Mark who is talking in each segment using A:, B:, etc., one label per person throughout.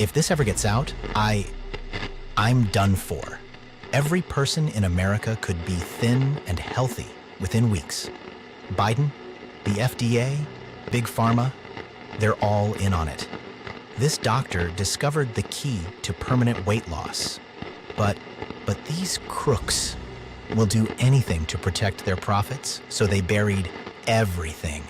A: If this ever gets out, I'm done for. Every person in America could be thin and healthy within weeks. Biden, the FDA, Big Pharma, they're all in on it. This doctor discovered the key to permanent weight loss. But these crooks will do anything to protect their profits, so they buried everything.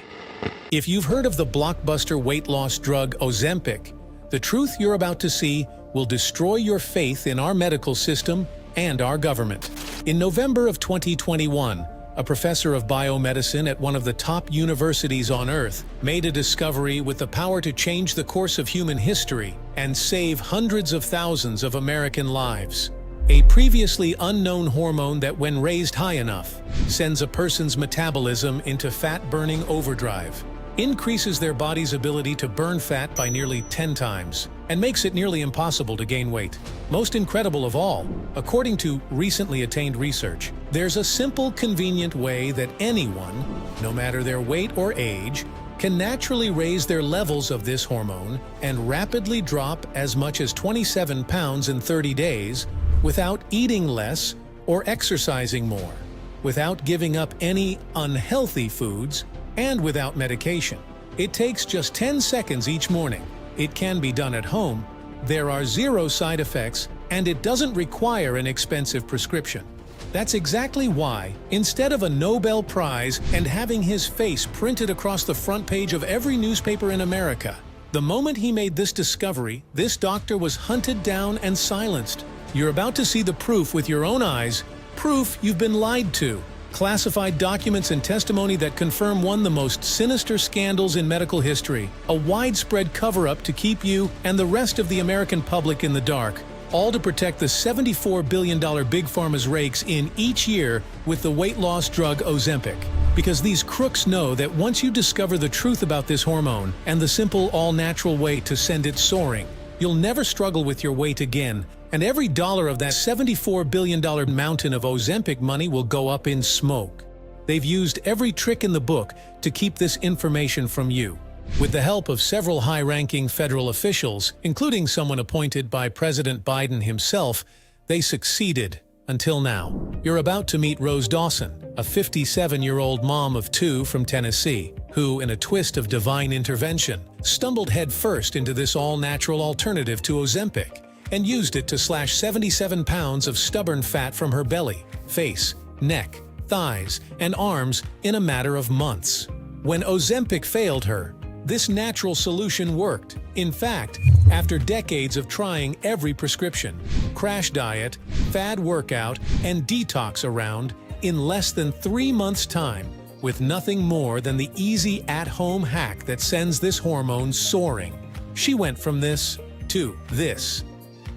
B: If you've heard of the blockbuster weight loss drug Ozempic, the truth you're about to see will destroy your faith in our medical system and our government. In November of 2021, a professor of biomedicine at one of the top universities on Earth made a discovery with the power to change the course of human history and save hundreds of thousands of American lives. A previously unknown hormone that, when raised high enough, sends a person's metabolism into fat-burning overdrive, increases their body's ability to burn fat by nearly 10 times, and makes it nearly impossible to gain weight. Most incredible of all, according to recently attained research, there's a simple, convenient way that anyone, no matter their weight or age, can naturally raise their levels of this hormone and rapidly drop as much as 27 pounds in 30 days without eating less or exercising more, without giving up any unhealthy foods, and without medication. It takes just 10 seconds each morning. It can be done at home, there are zero side effects, and it doesn't require an expensive prescription. That's exactly why, instead of a Nobel Prize and having his face printed across the front page of every newspaper in America, the moment he made this discovery, this doctor was hunted down and silenced. You're about to see the proof with your own eyes, proof you've been lied to. Classified documents and testimony that confirm one of the most sinister scandals in medical history, a widespread cover-up to keep you and the rest of the American public in the dark, all to protect the $74 billion Big Pharma's rakes in each year with the weight loss drug Ozempic. Because these crooks know that once you discover the truth about this hormone and the simple all-natural way to send it soaring, you'll never struggle with your weight again, and every dollar of that $74 billion mountain of Ozempic money will go up in smoke. They've used every trick in the book to keep this information from you. With the help of several high-ranking federal officials, including someone appointed by President Biden himself, they succeeded until now. You're about to meet Rose Dawson, a 57-year-old mom of two from Tennessee, who, in a twist of divine intervention, stumbled headfirst into this all-natural alternative to Ozempic and used it to slash 77 pounds of stubborn fat from her belly, face, neck, thighs, and arms in a matter of months. When Ozempic failed her, this natural solution worked. In fact, after decades of trying every prescription, crash diet, fad workout, and detox around, in less than 3 months' time, with nothing more than the easy at-home hack that sends this hormone soaring, she went from this to this.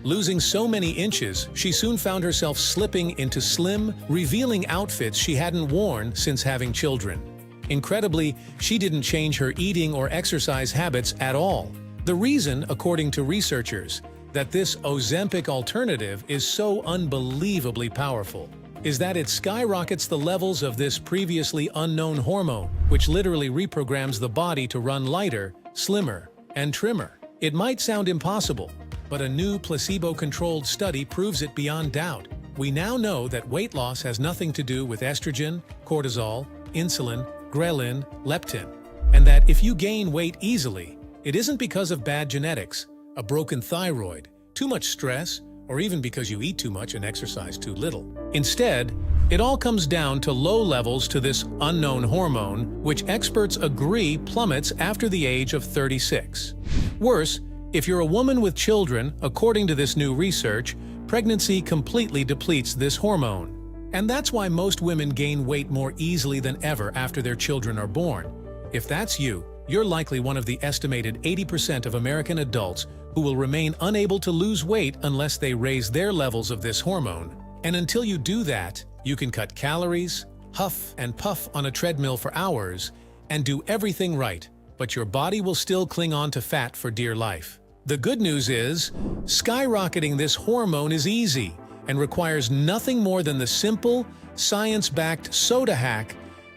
B: Losing so many inches, she soon found herself slipping into slim, revealing outfits she hadn't worn since having children. Incredibly, she didn't change her eating or exercise habits at all. The reason, according to researchers, that this Ozempic alternative is so unbelievably powerful is that it skyrockets the levels of this previously unknown hormone, which literally reprograms the body to run lighter, slimmer, and trimmer. It might sound impossible, but a new placebo-controlled study proves it beyond doubt. We now know that weight loss has nothing to do with estrogen, cortisol, insulin, ghrelin, leptin, and that if you gain weight easily, it isn't because of bad genetics, a broken thyroid, too much stress, or even because you eat too much and exercise too little. Instead, it all comes down to low levels to this unknown hormone, which experts agree plummets after the age of 36. Worse, if you're a woman with children, according to this new research, pregnancy completely depletes this hormone. And that's why most women gain weight more easily than ever after their children are born. If that's you, you're likely one of the estimated 80% of American adults who will remain unable to lose weight unless they raise their levels of this hormone. And until you do that, you can cut calories, huff and puff on a treadmill for hours, and do everything right, but your body will still cling on to fat for dear life. The good news is, skyrocketing this hormone is easy and requires nothing more than the simple, science-backed soda hack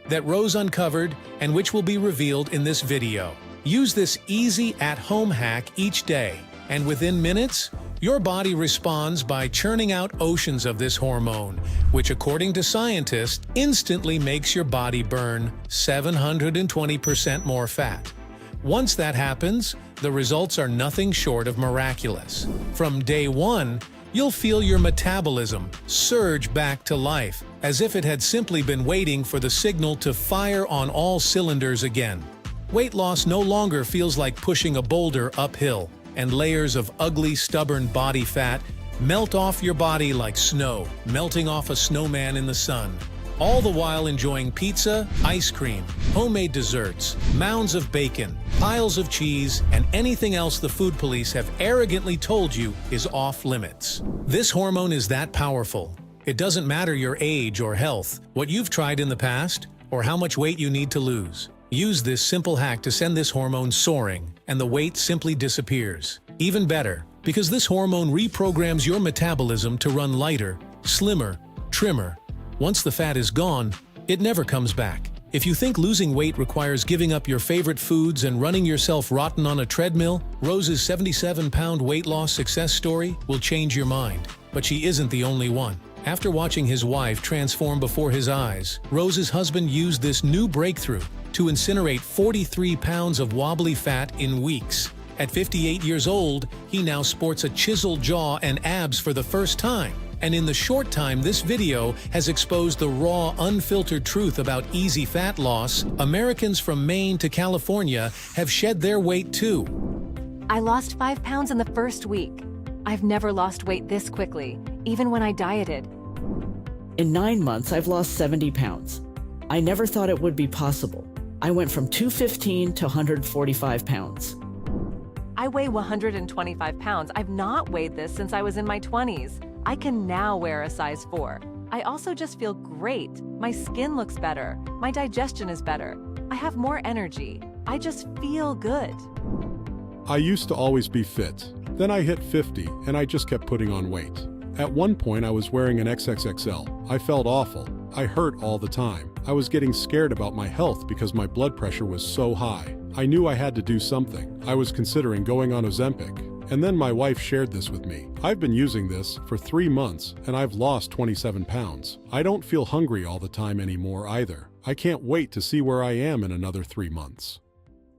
B: that Rose uncovered and which will be revealed in this video. Use this easy at-home hack each day, And within minutes, your body responds by churning out oceans of this hormone, which according to scientists, instantly makes your body burn 720% more fat. Once that happens, the results are nothing short of miraculous. From day one, you'll feel your metabolism surge back to life, as if it had simply been waiting for the signal to fire on all cylinders again. Weight loss no longer feels like pushing a boulder uphill, and layers of ugly, stubborn body fat melt off your body like snow, melting off a snowman in the sun. All the while enjoying pizza, ice cream, homemade desserts, mounds of bacon, piles of cheese, and anything else the food police have arrogantly told you is off limits. This hormone is that powerful. It doesn't matter your age or health, what you've tried in the past, or how much weight you need to lose. Use this simple hack to send this hormone soaring, and the weight simply disappears. Even better, because this hormone reprograms your metabolism to run lighter, slimmer, trimmer. Once the fat is gone, it never comes back. If you think losing weight requires giving up your favorite foods and running yourself rotten on a treadmill, Rose's 77-pound weight loss success story will change your mind. But she isn't the only one. After watching his wife transform before his eyes, Rose's husband used this new breakthrough to incinerate 43 pounds of wobbly fat in weeks. At 58 years old, he now sports a chiseled jaw and abs for the first time. And in the short time this video has exposed the raw, unfiltered truth about easy fat loss, Americans from Maine to California have shed their weight too.
C: I lost 5 pounds in the first week. I've never lost weight this quickly, even when I dieted.
D: In 9 months, I've lost 70 pounds. I never thought it would be possible. I went from 215 to 145 pounds.
C: I weigh 125 pounds. I've not weighed this since I was in my 20s. I can now wear a size 4. I also just feel great. My skin looks better. My digestion is better. I have more energy. I just feel good.
E: I used to always be fit. Then I hit 50 and I just kept putting on weight. At one point I was wearing an XXXL. I felt awful. I hurt all the time. I was getting scared about my health because my blood pressure was so high. I knew I had to do something. I was considering going on Ozempic. And then my wife shared this with me. I've been using this for 3 months and I've lost 27 pounds. I don't feel hungry all the time anymore either. I can't wait to see where I am in another 3 months.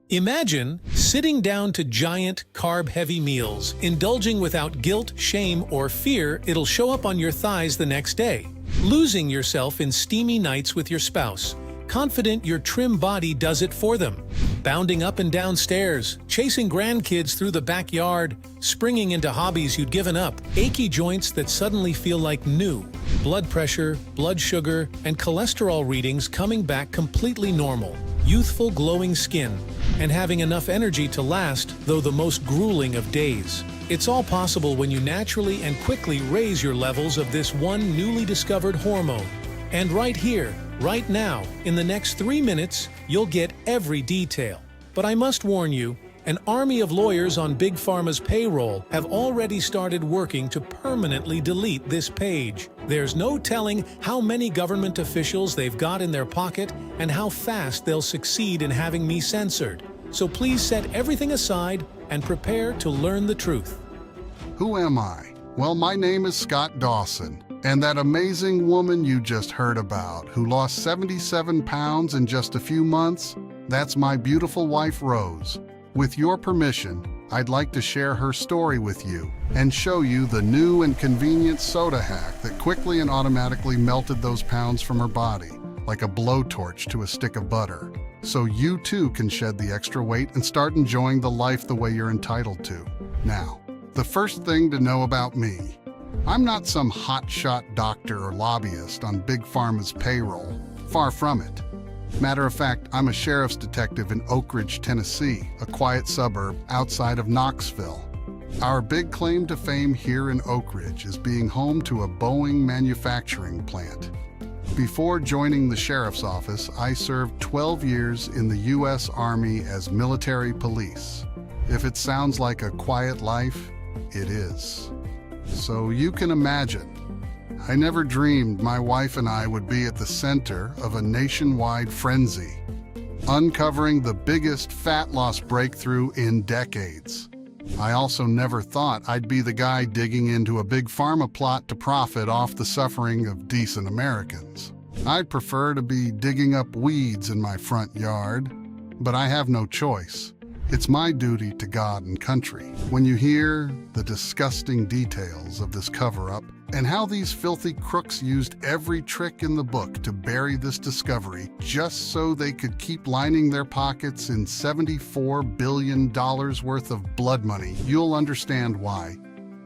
B: Imagine sitting down to giant, carb-heavy meals, indulging without guilt, shame, or fear it'll show up on your thighs the next day. Losing yourself in steamy nights with your spouse, confident your trim body does it for them. Bounding up and down stairs, chasing grandkids through the backyard, springing into hobbies you'd given up, achy joints that suddenly feel like new, blood pressure, blood sugar, and cholesterol readings coming back completely normal, youthful glowing skin, and having enough energy to last, though the most grueling of days. It's all possible when you naturally and quickly raise your levels of this one newly discovered hormone. And right here, right now, in the next 3 minutes, you'll get every detail. But I must warn you, an army of lawyers on Big Pharma's payroll have already started working to permanently delete this page. There's no telling how many government officials they've got in their pocket and how fast they'll succeed in having me censored. So please set everything aside and prepare to learn the truth.
F: Who am I? Well, my name is Scott Dawson. And that amazing woman you just heard about, who lost 77 pounds in just a few months, that's my beautiful wife, Rose. With your permission, I'd like to share her story with you and show you the new and convenient soda hack that quickly and automatically melted those pounds from her body, like a blowtorch to a stick of butter. So you too can shed the extra weight and start enjoying the life the way you're entitled to. Now, the first thing to know about me. I'm not some hotshot doctor or lobbyist on Big Pharma's payroll. Far from it. Matter of fact, I'm a sheriff's detective in Oak Ridge, Tennessee, a quiet suburb outside of Knoxville. Our big claim to fame here in Oak Ridge is being home to a Boeing manufacturing plant. Before joining the sheriff's office, I served 12 years in the U.S. Army as military police. If it sounds like a quiet life, it is. So you can imagine, I never dreamed my wife and I would be at the center of a nationwide frenzy, uncovering the biggest fat loss breakthrough in decades. I also never thought I'd be the guy digging into a big pharma plot to profit off the suffering of decent Americans. I'd prefer to be digging up weeds in my front yard, but I have no choice. It's my duty to God and country. When you hear the disgusting details of this cover-up and how these filthy crooks used every trick in the book to bury this discovery just so they could keep lining their pockets in $74 billion worth of blood money, you'll understand why.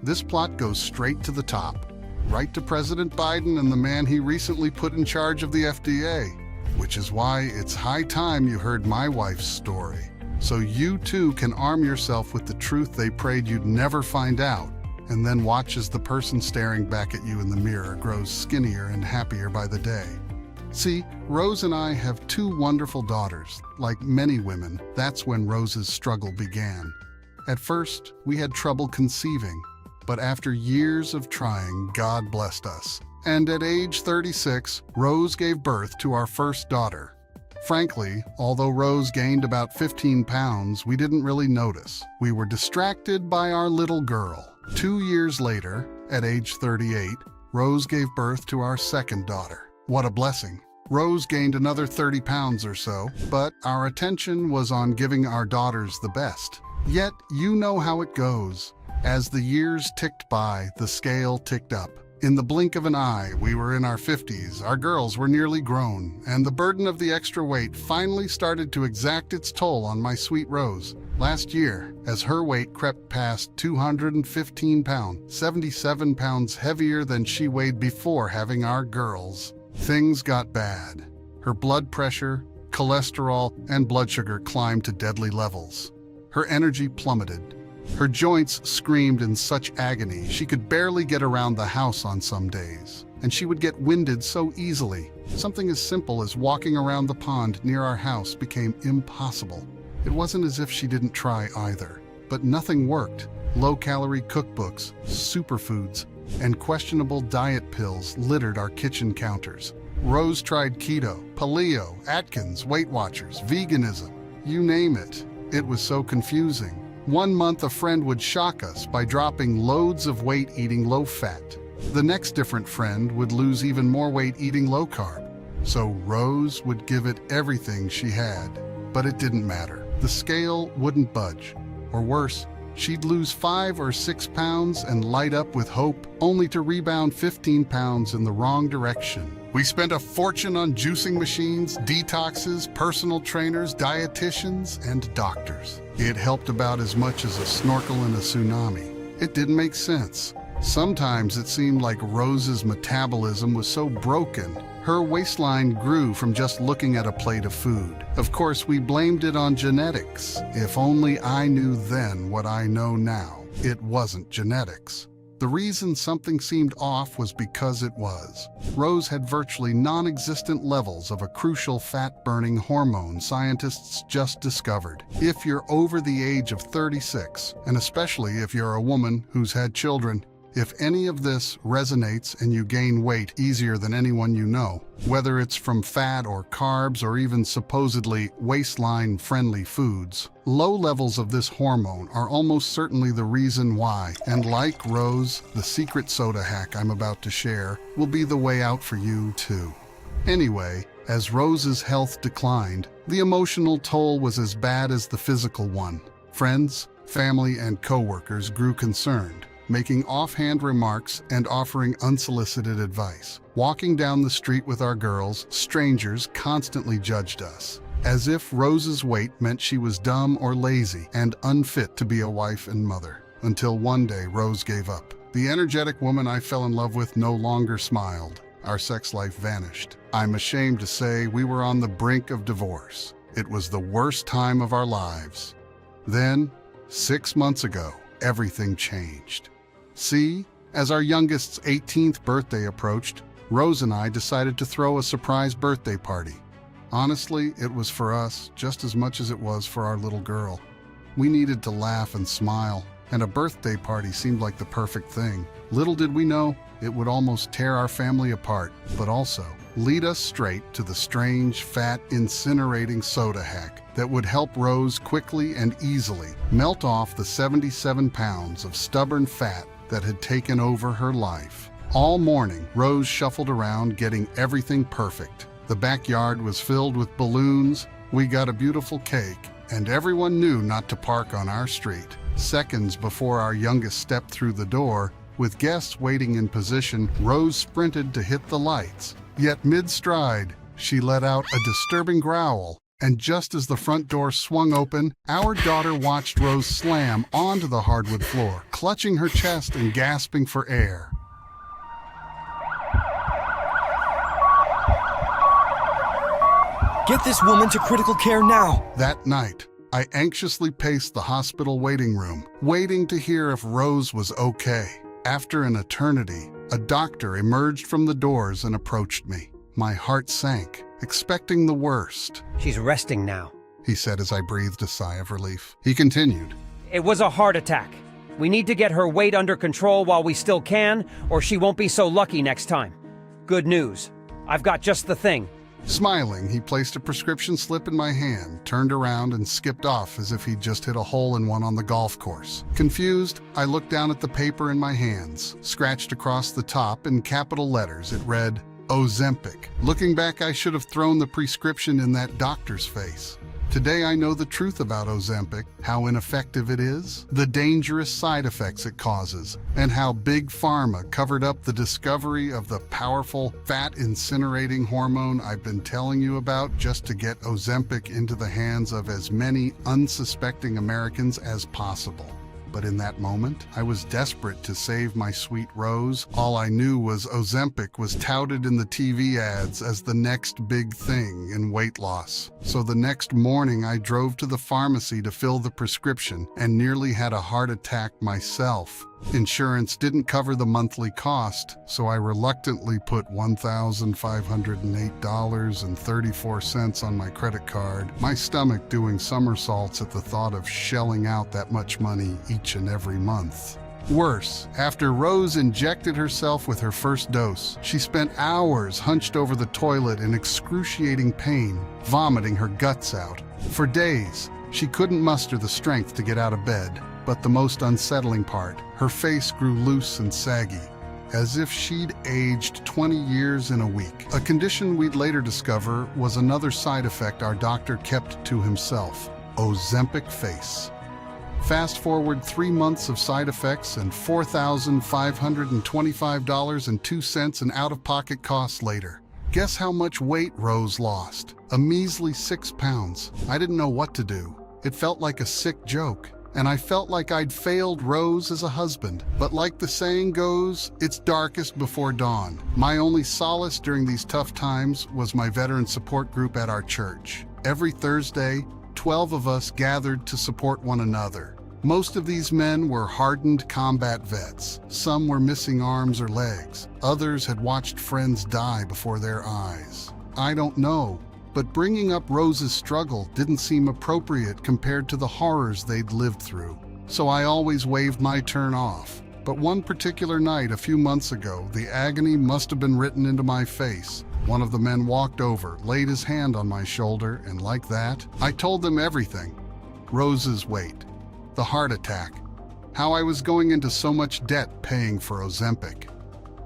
F: This plot goes straight to the top, right to President Biden and the man he recently put in charge of the FDA, which is why it's high time you heard my wife's story, so you too can arm yourself with the truth they prayed you'd never find out, and then watch as the person staring back at you in the mirror grows skinnier and happier by the day. See, Rose and I have two wonderful daughters. Like many women, that's when Rose's struggle began. At first, we had trouble conceiving, but after years of trying, God blessed us. And at age 36, Rose gave birth to our first daughter. Frankly, although Rose gained about 15 pounds, we didn't really notice. We were distracted by our little girl. 2 years later, at age 38, Rose gave birth to our second daughter. What a blessing. Rose gained another 30 pounds or so, but our attention was on giving our daughters the best. Yet, you know how it goes. As the years ticked by, the scale ticked up. In the blink of an eye, we were in our 50s, our girls were nearly grown, and the burden of the extra weight finally started to exact its toll on my sweet Rose. Last year, as her weight crept past 215 pounds, 77 pounds heavier than she weighed before having our girls, things got bad. Her blood pressure, cholesterol, and blood sugar climbed to deadly levels. Her energy plummeted. Her joints screamed in such agony she could barely get around the house on some days, and she would get winded so easily. Something as simple as walking around the pond near our house became impossible. It wasn't as if she didn't try either, but nothing worked. Low-calorie cookbooks, superfoods, and questionable diet pills littered our kitchen counters. Rose tried keto, paleo, Atkins, Weight Watchers, veganism, you name it. It was so confusing. 1 month a friend would shock us by dropping loads of weight eating low-fat. The next different friend would lose even more weight eating low-carb. So Rose would give it everything she had, but it didn't matter. The scale wouldn't budge. Or worse, she'd lose 5 or 6 pounds and light up with hope, only to rebound 15 pounds in the wrong direction. We spent a fortune on juicing machines, detoxes, personal trainers, dietitians, and doctors. It helped about as much as a snorkel in a tsunami. It didn't make sense. Sometimes it seemed like Rose's metabolism was so broken, her waistline grew from just looking at a plate of food. Of course, we blamed it on genetics. If only I knew then what I know now. It wasn't genetics. The reason something seemed off was because it was. Rose had virtually non-existent levels of a crucial fat-burning hormone scientists just discovered. If you're over the age of 36, and especially if you're a woman who's had children, if any of this resonates and you gain weight easier than anyone you know, whether it's from fat or carbs or even supposedly waistline-friendly foods, low levels of this hormone are almost certainly the reason why. And like Rose, the secret soda hack I'm about to share will be the way out for you too. Anyway, as Rose's health declined, the emotional toll was as bad as the physical one. Friends, family, and coworkers grew concerned, making offhand remarks and offering unsolicited advice. Walking down the street with our girls, strangers constantly judged us, as if Rose's weight meant she was dumb or lazy and unfit to be a wife and mother. Until one day, Rose gave up. The energetic woman I fell in love with no longer smiled. Our sex life vanished. I'm ashamed to say we were on the brink of divorce. It was the worst time of our lives. Then, 6 months ago, everything changed. See, as our youngest's 18th birthday approached, Rose and I decided to throw a surprise birthday party. Honestly, it was for us just as much as it was for our little girl. We needed to laugh and smile, and a birthday party seemed like the perfect thing. Little did we know, it would almost tear our family apart, but also, lead us straight to the strange, fat, incinerating soda hack that would help Rose quickly and easily melt off the 77 pounds of stubborn fat that had taken over her life. All morning, Rose shuffled around getting everything perfect. The backyard was filled with balloons, we got a beautiful cake, and everyone knew not to park on our street. Seconds before our youngest stepped through the door, with guests waiting in position, Rose sprinted to hit the lights. Yet mid-stride, she let out a disturbing growl, and just as the front door swung open, our daughter watched Rose slam onto the hardwood floor, clutching her chest and gasping for air.
G: Get this woman to critical care now!
F: That night, I anxiously paced the hospital waiting room, waiting to hear if Rose was okay. After an eternity, a doctor emerged from the doors and approached me. My heart sank, expecting the worst.
H: She's resting now,
F: he said as I breathed a sigh of relief. He continued.
H: It was a heart attack. We need to get her weight under control while we still can, or she won't be so lucky next time. Good news. I've got just the thing.
F: Smiling, he placed a prescription slip in my hand, turned around, and skipped off as if he'd just hit a hole-in-one on the golf course. Confused, I looked down at the paper in my hands. Scratched across the top in capital letters, it read, Ozempic. Looking back, I should have thrown the prescription in that doctor's face. Today I know the truth about Ozempic, how ineffective it is, the dangerous side effects it causes, and how Big Pharma covered up the discovery of the powerful fat incinerating hormone I've been telling you about just to get Ozempic into the hands of as many unsuspecting Americans as possible. But in that moment, I was desperate to save my sweet Rose. All I knew was Ozempic was touted in the TV ads as the next big thing in weight loss. So the next morning, I drove to the pharmacy to fill the prescription and nearly had a heart attack myself. Insurance didn't cover the monthly cost, so I reluctantly put $1,508.34 on my credit card, my stomach doing somersaults at the thought of shelling out that much money each and every month. Worse, after Rose injected herself with her first dose, she spent hours hunched over the toilet in excruciating pain, vomiting her guts out. For days, she couldn't muster the strength to get out of bed. But the most unsettling part, her face grew loose and saggy, as if she'd aged 20 years in a week. A condition we'd later discover was another side effect our doctor kept to himself, Ozempic face. Fast forward 3 months of side effects and $4,525.02 in out-of-pocket costs later. Guess how much weight Rose lost? A measly 6 pounds. I didn't know what to do. It felt like a sick joke. And I felt like I'd failed Rose as a husband. But like the saying goes, it's darkest before dawn. My only solace during these tough times was my veteran support group at our church. Every Thursday, 12 of us gathered to support one another. Most of these men were hardened combat vets. Some were missing arms or legs. Others had watched friends die before their eyes. I don't know. But bringing up Rose's struggle didn't seem appropriate compared to the horrors they'd lived through. So I always waved my turn off. But one particular night a few months ago, the agony must have been written into my face. One of the men walked over, laid his hand on my shoulder, and like that, I told them everything. Rose's weight, the heart attack, how I was going into so much debt paying for Ozempic,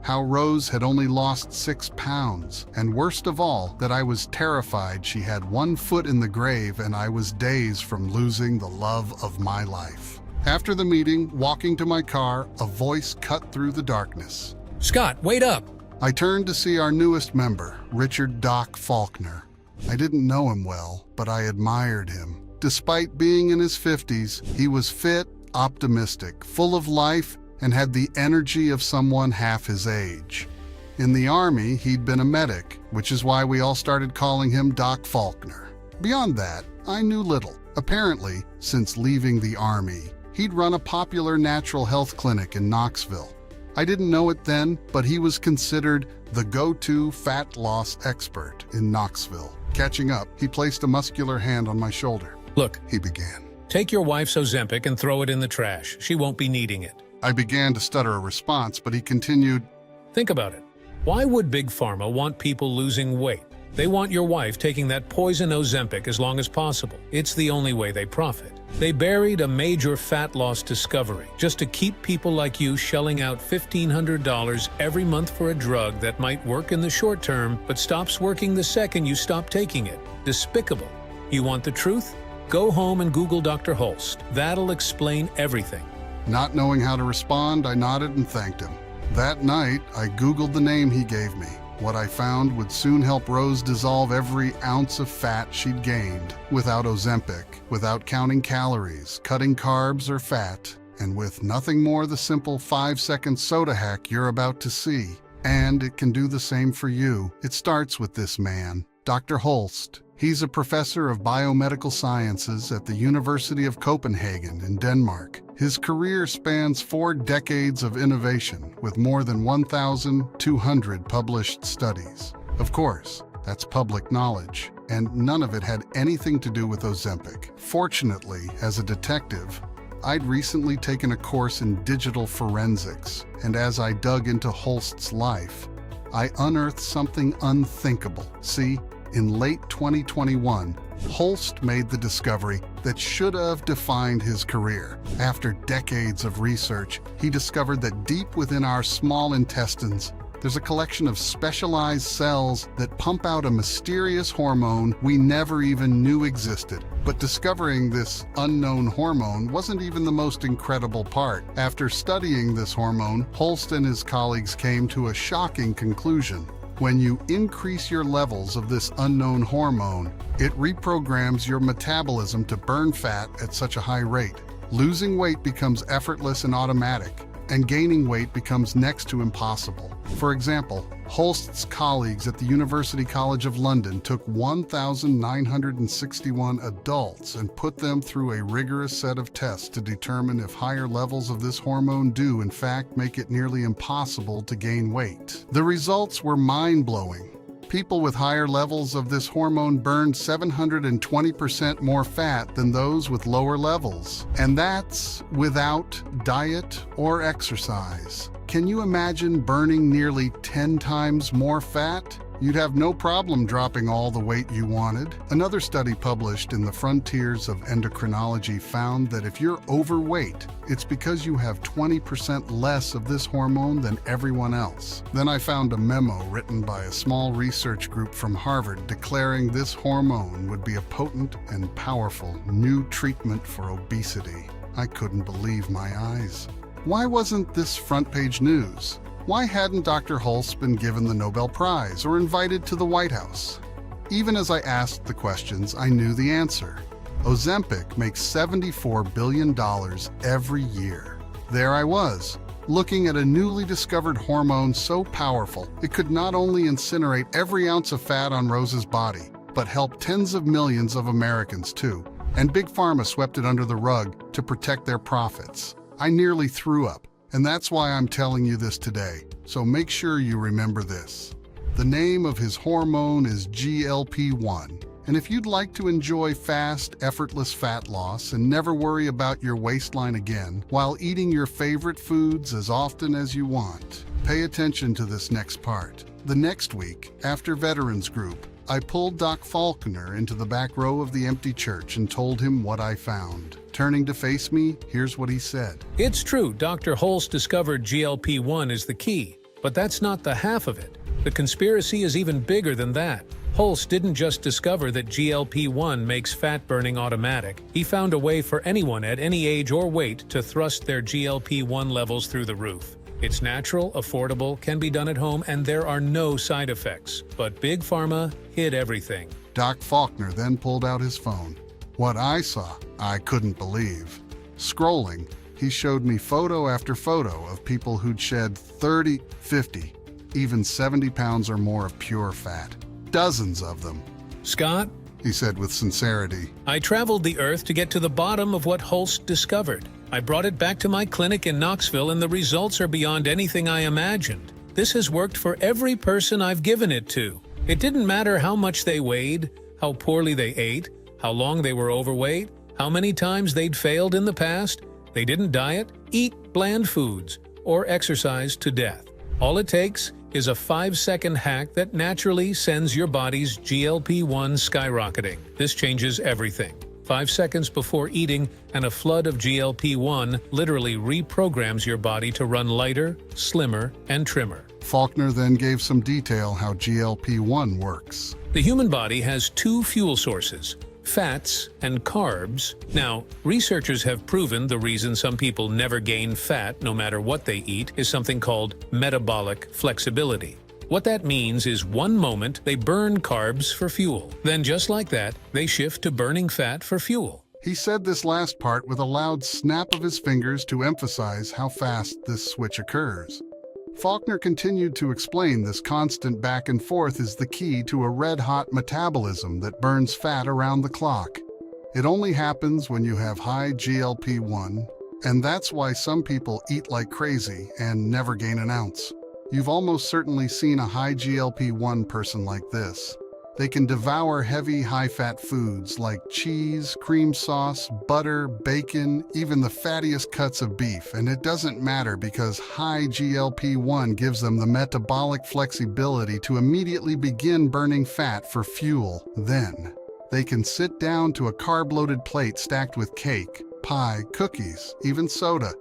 F: how Rose had only lost 6 pounds, and worst of all, that I was terrified she had 1 foot in the grave and I was days from losing the love of my life. After the meeting, walking to my car, a voice cut through the darkness.
B: Scott, wait up!
F: I turned to see our newest member, Richard Doc Faulkner. I didn't know him well, but I admired him. Despite being in his 50s, he was fit, optimistic, full of life, and had the energy of someone half his age. In the Army, he'd been a medic, which is why we all started calling him Doc Faulkner. Beyond that, I knew little. Apparently, since leaving the Army, he'd run a popular natural health clinic in Knoxville. I didn't know it then, but he was considered the go-to fat loss expert in Knoxville. Catching up, he placed a muscular hand on my shoulder.
B: Look,
F: He began.
B: take your wife's Ozempic and throw it in the trash. She won't be needing it.
F: I began to stutter a response, but he continued,
B: Think about it. Why would Big Pharma want people losing weight? They want your wife taking that poison Ozempic as long as possible. It's the only way they profit. They buried a major fat loss discovery just to keep people like you shelling out $1,500 every month for a drug that might work in the short term but stops working the second you stop taking it. Despicable. You want the truth? Go home and Google Dr. Holst. That'll explain everything.
F: Not knowing how to respond, I nodded and thanked him. That night, I Googled the name he gave me. What I found would soon help Rose dissolve every ounce of fat she'd gained without Ozempic, without counting calories, cutting carbs or fat, and with nothing more the simple 5-second soda hack you're about to see. And it can do the same for you. It starts with this man, Dr. Holst. He's a professor of biomedical sciences at the University of Copenhagen in Denmark. His career spans 4 decades of innovation with more than 1,200 published studies. Of course, that's public knowledge, and none of it had anything to do with Ozempic. Fortunately, as a detective, I'd recently taken a course in digital forensics, and as I dug into Holst's life, I unearthed something unthinkable. See, in late 2021, Holst made the discovery that should have defined his career. After decades of research, he discovered that deep within our small intestines, there's a collection of specialized cells that pump out a mysterious hormone we never even knew existed. But discovering this unknown hormone wasn't even the most incredible part. After studying this hormone, Holst and his colleagues came to a shocking conclusion. When you increase your levels of this unknown hormone, it reprograms your metabolism to burn fat at such a high rate. Losing weight becomes effortless and automatic, and gaining weight becomes next to impossible. For example, Holst's colleagues at the University College of London took 1,961 adults and put them through a rigorous set of tests to determine if higher levels of this hormone do in fact make it nearly impossible to gain weight. The results were mind-blowing. People with higher levels of this hormone burned 720% more fat than those with lower levels. And that's without diet or exercise. Can you imagine burning nearly 10 times more fat? You'd have no problem dropping all the weight you wanted. Another study published in the Frontiers of Endocrinology found that if you're overweight, it's because you have 20% less of this hormone than everyone else. Then I found a memo written by a small research group from Harvard declaring this hormone would be a potent and powerful new treatment for obesity. I couldn't believe my eyes. Why wasn't this front-page news? Why hadn't Dr. Holst been given the Nobel Prize or invited to the White House? Even as I asked the questions, I knew the answer. Ozempic makes $74 billion every year. There I was, looking at a newly discovered hormone so powerful it could not only incinerate every ounce of fat on Rose's body, but help tens of millions of Americans too. And Big Pharma swept it under the rug to protect their profits. I nearly threw up. And that's why I'm telling you this today, so make sure you remember this. The name of his hormone is GLP-1, and if you'd like to enjoy fast, effortless fat loss and never worry about your waistline again while eating your favorite foods as often as you want, pay attention to this next part. The next week, after Veterans Group, I pulled Doc Faulkner into the back row of the empty church and told him what I found. Turning to face me, here's what he said.
B: It's true, Dr. Holst discovered GLP-1 is the key, but that's not the half of it. The conspiracy is even bigger than that. Holst didn't just discover that GLP-1 makes fat burning automatic. He found a way for anyone at any age or weight to thrust their GLP-1 levels through the roof. It's natural, affordable, can be done at home, and there are no side effects. But Big Pharma hid everything.
F: Doc Faulkner then pulled out his phone. What I saw, I couldn't believe. Scrolling, he showed me photo after photo of people who'd shed 30, 50, even 70 pounds or more of pure fat. Dozens of them.
B: Scott,
F: He said with sincerity,
B: I traveled the earth to get to the bottom of what Holst discovered. I brought it back to my clinic in Knoxville, and the results are beyond anything I imagined. This has worked for every person I've given it to. It didn't matter how much they weighed, how poorly they ate, how long they were overweight, how many times they'd failed in the past. They didn't diet, eat bland foods, or exercise to death. All it takes is a 5-second hack that naturally sends your body's GLP-1 skyrocketing. This changes everything. 5 seconds before eating, and a flood of GLP-1 literally reprograms your body to run lighter, slimmer, and trimmer.
F: Faulkner then gave some detail how GLP-1 works.
B: The human body has 2 fuel sources, fats and carbs. Now, researchers have proven the reason some people never gain fat no matter what they eat is something called metabolic flexibility. What that means is one moment they burn carbs for fuel. Then just like that, they shift to burning fat for fuel.
F: He said this last part with a loud snap of his fingers to emphasize how fast this switch occurs. Faulkner continued to explain this constant back and forth is the key to a red-hot metabolism that burns fat around the clock. It only happens when you have high GLP-1, and that's why some people eat like crazy and never gain an ounce. You've almost certainly seen a high GLP-1 person like this. They can devour heavy, high-fat foods like cheese, cream sauce, butter, bacon, even the fattiest cuts of beef, and it doesn't matter because high GLP-1 gives them the metabolic flexibility to immediately begin burning fat for fuel. Then, they can sit down to a carb-loaded plate stacked with cake, pie, cookies, even soda,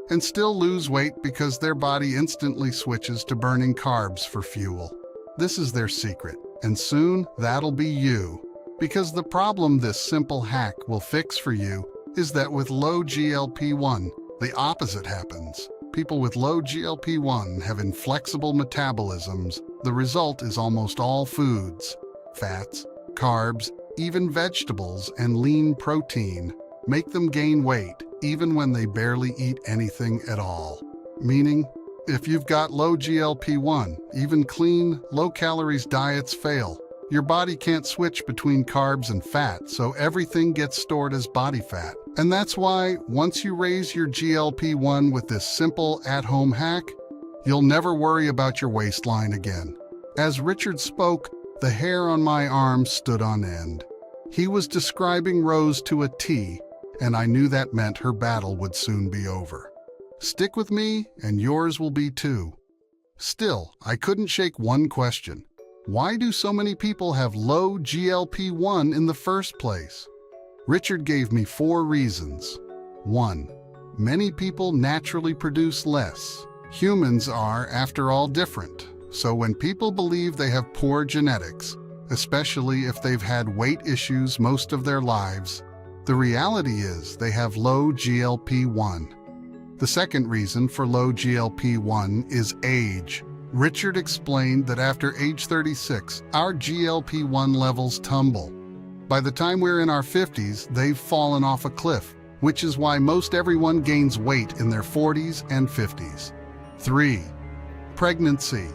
F: and still lose weight because their body instantly switches to burning carbs for fuel. This is their secret. And soon, that'll be you. Because the problem this simple hack will fix for you is that with low GLP-1, the opposite happens. People with low GLP-1 have inflexible metabolisms. The result is almost all foods, fats, carbs, even vegetables, and lean protein make them gain weight, even when they barely eat anything at all. Meaning, if you've got low GLP-1, even clean, low-calories diets fail. Your body can't switch between carbs and fat, so everything gets stored as body fat. And that's why, once you raise your GLP-1 with this simple at-home hack, you'll never worry about your waistline again. As Richard spoke, the hair on my arm stood on end. He was describing Rose to a T, and I knew that meant her battle would soon be over. Stick with me, and yours will be too. Still, I couldn't shake one question. Why do so many people have low GLP-1 in the first place? Richard gave me 4 reasons. 1. Many people naturally produce less. Humans are, after all, different. So when people believe they have poor genetics, especially if they've had weight issues most of their lives, the reality is they have low GLP-1. The second reason for low GLP-1 is age. Richard explained that after age 36, our GLP-1 levels tumble. By the time we're in our 50s, they've fallen off a cliff, which is why most everyone gains weight in their 40s and 50s. 3. Pregnancy.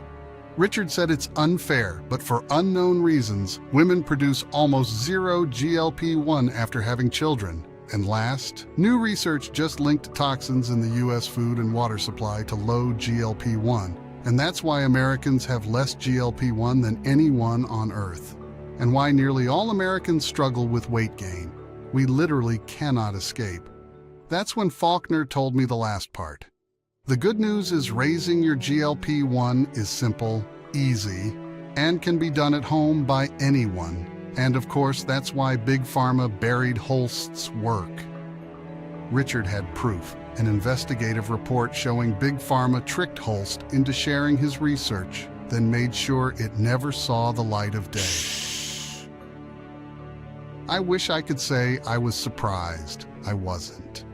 F: Richard said it's unfair, but for unknown reasons, women produce almost zero GLP-1 after having children. And last, new research just linked toxins in the U.S. food and water supply to low GLP-1, and that's why Americans have less GLP-1 than anyone on Earth, and why nearly all Americans struggle with weight gain. We literally cannot escape. That's when Faulkner told me the last part. The good news is raising your GLP-1 is simple, easy, and can be done at home by anyone. And of course, that's why Big Pharma buried Holst's work. Richard had proof, an investigative report showing Big Pharma tricked Holst into sharing his research, then made sure it never saw the light of day. I wish I could say I was surprised. I wasn't.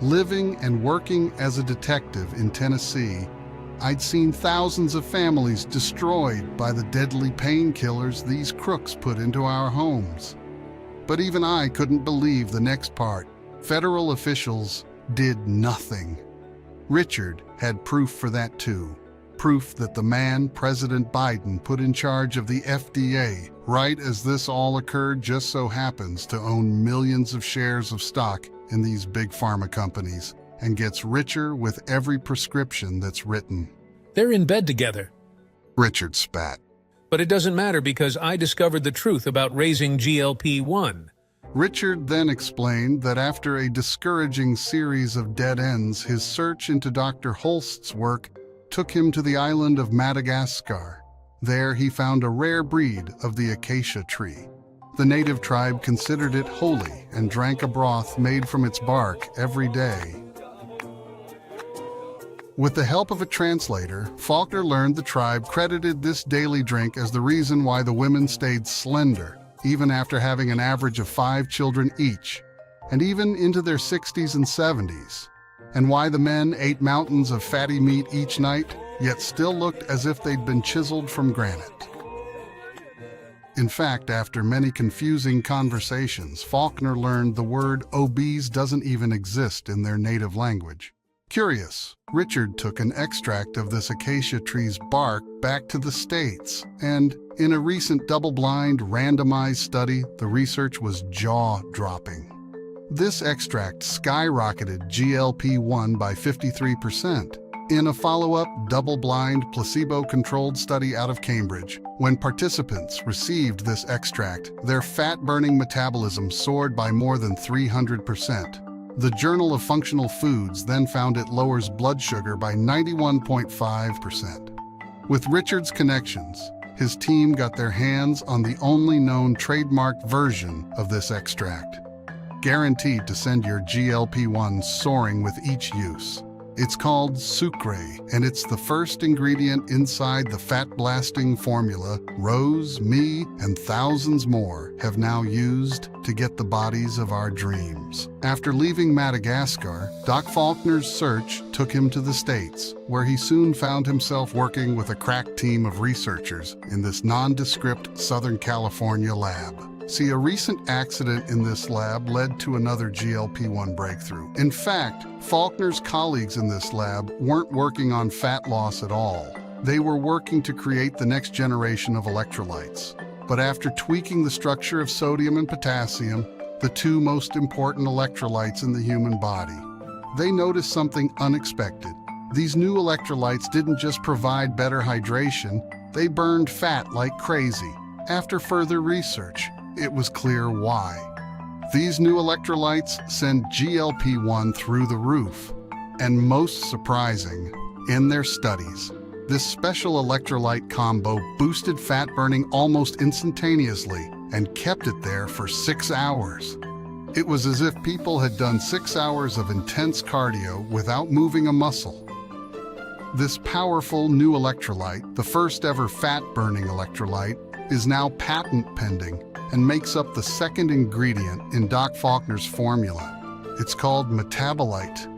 F: Living and working as a detective in Tennessee, I'd seen thousands of families destroyed by the deadly painkillers these crooks put into our homes. But even I couldn't believe the next part. Federal officials did nothing. Richard had proof for that too. Proof that the man President Biden put in charge of the FDA, right as this all occurred, just so happens to own millions of shares of stock in these big pharma companies, and gets richer with every prescription that's written.
B: They're in bed together.
F: Richard spat.
B: But it doesn't matter because I discovered the truth about raising GLP-1.
F: Richard then explained that after a discouraging series of dead ends, his search into Dr. Holst's work took him to the island of Madagascar. There he found a rare breed of the acacia tree. The native tribe considered it holy and drank a broth made from its bark every day. With the help of a translator, Faulkner learned the tribe credited this daily drink as the reason why the women stayed slender, even after having an average of 5 children each, and even into their 60s and 70s, and why the men ate mountains of fatty meat each night, yet still looked as if they'd been chiseled from granite. In fact, after many confusing conversations, Faulkner learned the word obese doesn't even exist in their native language. Curious, Richard took an extract of this acacia tree's bark back to the States, and in a recent double-blind, randomized study, the research was jaw-dropping. This extract skyrocketed GLP-1 by 53%. In a follow-up, double-blind, placebo-controlled study out of Cambridge, when participants received this extract, their fat-burning metabolism soared by more than 300%. The Journal of Functional Foods then found it lowers blood sugar by 91.5%. With Richard's connections, his team got their hands on the only known trademarked version of this extract, guaranteed to send your GLP-1 soaring with each use. It's called Sucre, and it's the first ingredient inside the fat-blasting formula Rose, me, and thousands more have now used to get the bodies of our dreams. After leaving Madagascar, Doc Faulkner's search took him to the States, where he soon found himself working with a crack team of researchers in this nondescript Southern California lab. See, a recent accident in this lab led to another GLP-1 breakthrough. In fact, Faulkner's colleagues in this lab weren't working on fat loss at all. They were working to create the next generation of electrolytes. But after tweaking the structure of sodium and potassium, the two most important electrolytes in the human body, they noticed something unexpected. These new electrolytes didn't just provide better hydration, they burned fat like crazy. After further research, it was clear why. These new electrolytes send GLP-1 through the roof. And most surprising, in their studies, this special electrolyte combo boosted fat burning almost instantaneously and kept it there for 6 hours. It was as if people had done 6 hours of intense cardio without moving a muscle. This powerful new electrolyte, the first ever fat-burning electrolyte, is now patent pending and makes up the second ingredient in Doc Faulkner's formula. It's called metabolite.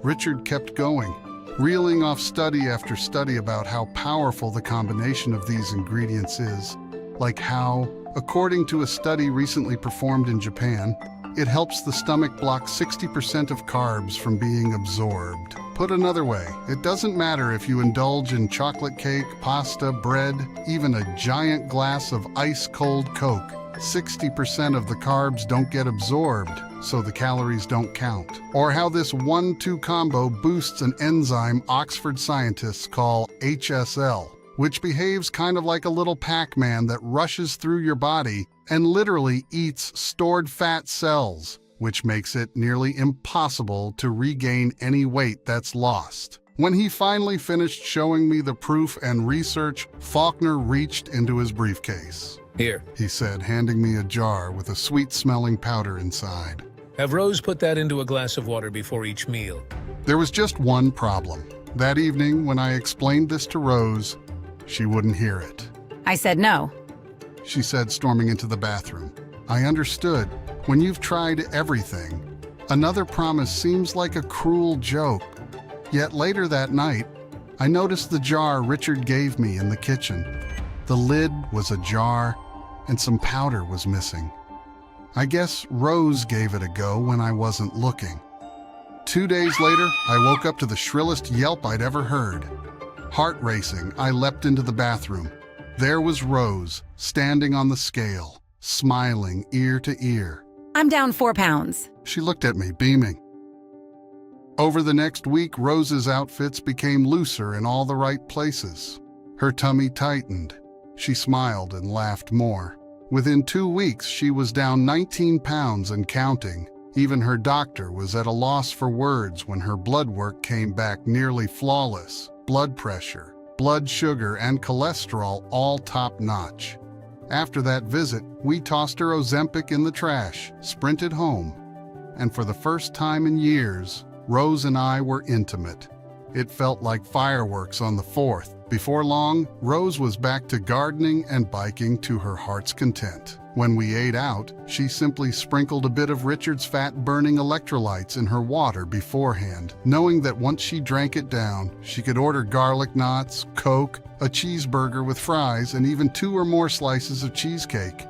F: Richard kept going, reeling off study after study about how powerful the combination of these ingredients is, like how, according to a study recently performed in Japan, it helps the stomach block 60% of carbs from being absorbed. Put another way, it doesn't matter if you indulge in chocolate cake, pasta, bread, even a giant glass of ice-cold Coke. 60% of the carbs don't get absorbed, so the calories don't count. Or how this 1-2 combo boosts an enzyme Oxford scientists call HSL, which behaves kind of like a little Pac-Man that rushes through your body and literally eats stored fat cells, which makes it nearly impossible to regain any weight that's lost. When he finally finished showing me the proof and research, Faulkner reached into his briefcase.
B: Here,
F: He said, handing me a jar with a sweet-smelling powder inside.
B: have Rose put that into a glass of water before each meal.
F: There was just one problem. That evening, when I explained this to Rose, she wouldn't hear it.
I: I said no.
F: She said, storming into the bathroom. I understood. When you've tried everything, another promise seems like a cruel joke. Yet later that night, I noticed the jar Richard gave me in the kitchen. The lid was ajar, and some powder was missing. I guess Rose gave it a go when I wasn't looking. 2 days later, I woke up to the shrillest yelp I'd ever heard. Heart racing, I leapt into the bathroom. There was Rose, standing on the scale, smiling ear to ear.
I: I'm down 4 pounds.
F: She looked at me, beaming. Over the next week, Rose's outfits became looser in all the right places. Her tummy tightened. She smiled and laughed more. Within 2 weeks, she was down 19 pounds and counting. Even her doctor was at a loss for words when her blood work came back nearly flawless. blood pressure, blood sugar, and cholesterol all top-notch. After that visit, we tossed her Ozempic in the trash, sprinted home, and for the first time in years, Rose and I were intimate. It felt like fireworks on the 4th. Before long, Rose was back to gardening and biking to her heart's content. When we ate out, she simply sprinkled a bit of Richard's fat-burning electrolytes in her water beforehand, knowing that once she drank it down, she could order garlic knots, Coke, a cheeseburger with fries, and even 2 or more slices of cheesecake.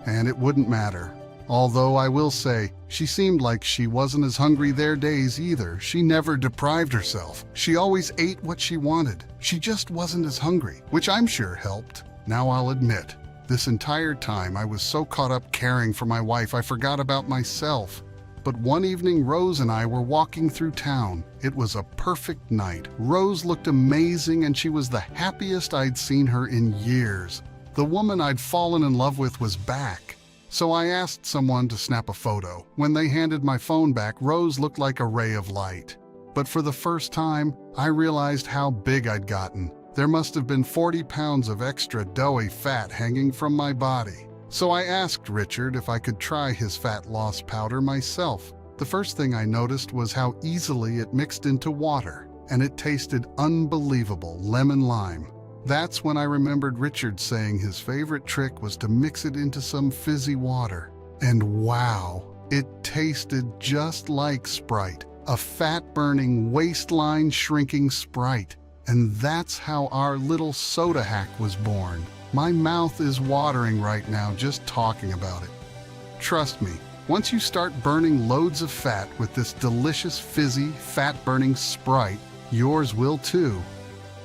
F: And it wouldn't matter. Although I will say, she seemed like she wasn't as hungry their days either. She never deprived herself. She always ate what she wanted. She just wasn't as hungry, which I'm sure helped. Now I'll admit, this entire time I was so caught up caring for my wife I forgot about myself. But one evening Rose and I were walking through town. It was a perfect night. Rose looked amazing and she was the happiest I'd seen her in years. The woman I'd fallen in love with was back. So I asked someone to snap a photo. When they handed my phone back, Rose looked like a ray of light. But for the first time, I realized how big I'd gotten. There must have been 40 pounds of extra doughy fat hanging from my body. So I asked Richard if I could try his fat loss powder myself. The first thing I noticed was how easily it mixed into water, and it tasted unbelievable, lemon-lime. That's when I remembered Richard saying his favorite trick was to mix it into some fizzy water. And wow, it tasted just like Sprite, a fat-burning, waistline-shrinking Sprite. And that's how our little soda hack was born. My mouth is watering right now just talking about it. Trust me, once you start burning loads of fat with this delicious, fizzy, fat-burning Sprite, yours will too.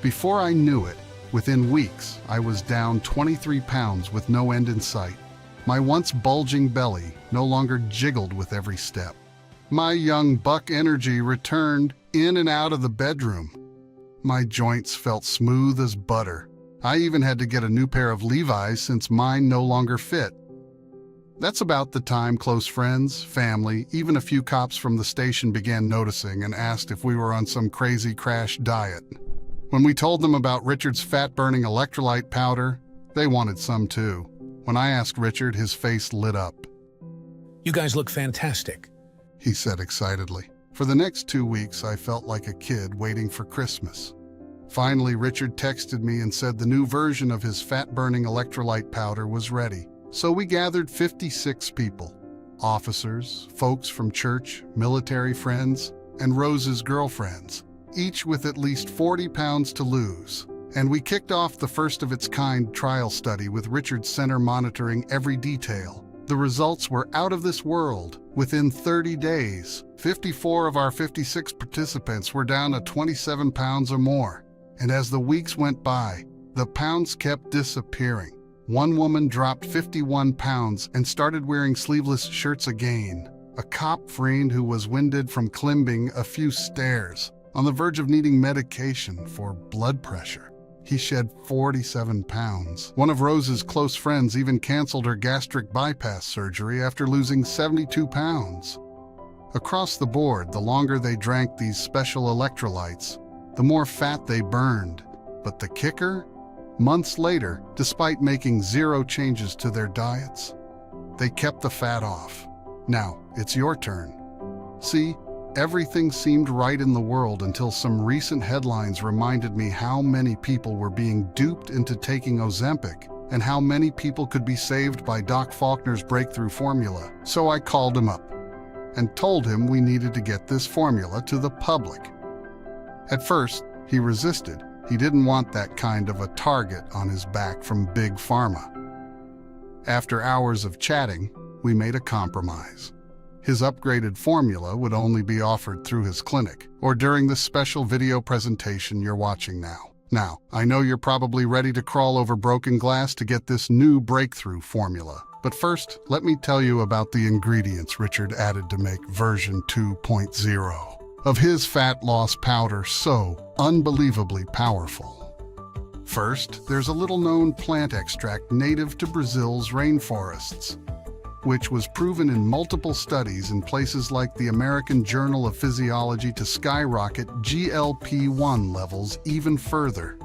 F: Before I knew it, within weeks, I was down 23 pounds with no end in sight. My once bulging belly no longer jiggled with every step. My young buck energy returned in and out of the bedroom. My joints felt smooth as butter. I even had to get a new pair of Levi's since mine no longer fit. That's about the time close friends, family, even a few cops from the station began noticing and asked if we were on some crazy crash diet. When we told them about Richard's fat-burning electrolyte powder, they wanted some too. When I asked Richard, his face lit up.
B: You guys look fantastic,
F: he said excitedly. For the next 2 weeks, I felt like a kid waiting for Christmas. Finally, Richard texted me and said the new version of his fat-burning electrolyte powder was ready. So we gathered 56 people. Officers, folks from church, military friends, and Rose's girlfriends, each with at least 40 pounds to lose. And we kicked off the first-of-its-kind trial study with Richard's center monitoring every detail. The results were out of this world. Within 30 days, 54 of our 56 participants were down to 27 pounds or more. And as the weeks went by, the pounds kept disappearing. One woman dropped 51 pounds and started wearing sleeveless shirts again. A cop friend who was winded from climbing a few stairs, on the verge of needing medication for blood pressure. He shed 47 pounds. One of Rose's close friends even canceled her gastric bypass surgery after losing 72 pounds. Across the board, the longer they drank these special electrolytes, the more fat they burned. But the kicker? Months later, despite making 0 changes to their diets, they kept the fat off. Now, it's your turn. See, everything seemed right in the world until some recent headlines reminded me how many people were being duped into taking Ozempic and how many people could be saved by Doc Faulkner's breakthrough formula. So I called him up and told him we needed to get this formula to the public. At first, he resisted. He didn't want that kind of a target on his back from Big Pharma. After hours of chatting, we made a compromise. His upgraded formula would only be offered through his clinic or during the special video presentation you're watching now. Now, I know you're probably ready to crawl over broken glass to get this new breakthrough formula. But first, let me tell you about the ingredients Richard added to make version 2.0 of his fat loss powder so unbelievably powerful. First, there's a little-known plant extract native to Brazil's rainforests. which was proven in multiple studies in places like the American Journal of Physiology to skyrocket GLP-1 levels even further.